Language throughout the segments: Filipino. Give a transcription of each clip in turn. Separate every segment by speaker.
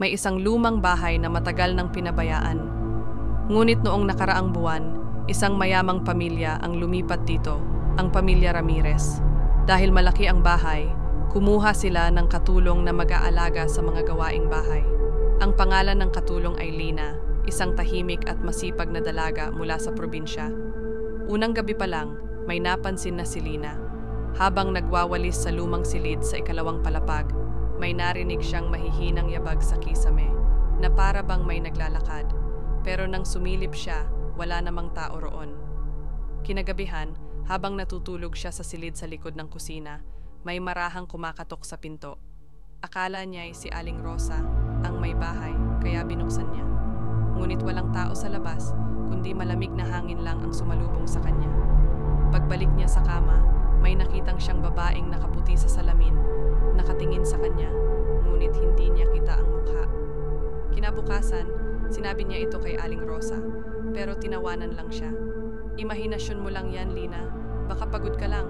Speaker 1: may isang lumang bahay na matagal nang pinabayaan. Ngunit noong nakaraang buwan, isang mayamang pamilya ang lumipat dito, ang pamilya Ramirez. Dahil malaki ang bahay, kumuha sila ng katulong na mag-aalaga sa mga gawaing bahay. Ang pangalan ng katulong ay Lina, isang tahimik at masipag na dalaga mula sa probinsya. Unang gabi pa lang, may napansin na si Lina. Habang nagwawalis sa lumang silid sa ikalawang palapag, may narinig siyang mahihinang yabag sa kisame na para bang may naglalakad. Pero nang sumilip siya, wala namang tao roon. Kinagabihan, habang natutulog siya sa silid sa likod ng kusina, may marahang kumakatok sa pinto. Akala niya ay si Aling Rosa, ang may bahay, kaya binuksan niya. Ngunit walang tao sa labas, kundi malamig na hangin lang ang sumalubong sa kanya. Pagbalik niya sa kama, may nakitang siyang babaeng nakaputi sa salamin, nakatingin sa kanya, ngunit hindi niya kita ang mukha. Kinabukasan, sinabi niya ito kay Aling Rosa, pero tinawanan lang siya. Imahinasyon mo lang yan, Lina. Baka pagod ka lang.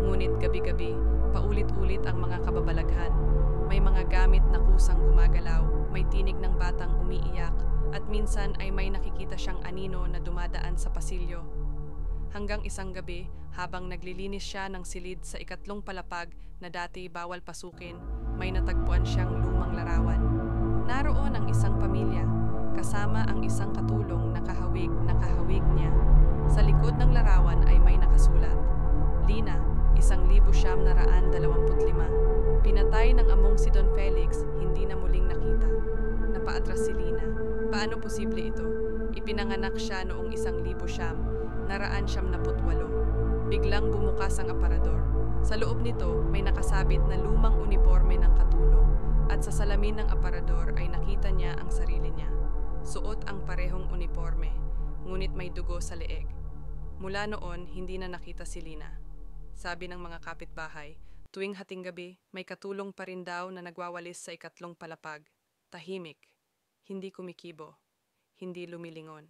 Speaker 1: Ngunit gabi-gabi, paulit-ulit ang mga kababalaghan. May mga gamit na kusang gumagalaw, may tinig ng batang umiiyak, at minsan ay may nakikita siyang anino na dumadaan sa pasilyo. Hanggang isang gabi, habang naglilinis siya ng silid sa ikatlong palapag na dati bawal pasukin, may natagpuan siyang lumang larawan. Naroon ang isang pamilya, kasama ang isang katulong na kahawig niya. Sa likod ng larawan ay may nakasulat, Lina, 1925. Pinatay ng among si Don Felix, hindi na muling nakita. Napaatras si Lina. Paano posible ito? Ipinanganak siya noong 1948. Biglang bumukas ang aparador. Sa loob nito, may nakasabit na lumang uniforme ng katulong. At sa salamin ng aparador ay nakita niya ang sarili niya. Suot ang parehong uniforme, ngunit may dugo sa leeg. Mula noon, hindi na nakita si Lina. Sabi ng mga kapitbahay, tuwing hating gabi, may katulong pa rin daw na nagwawalis sa ikatlong palapag. Tahimik, hindi kumikibo, hindi lumilingon.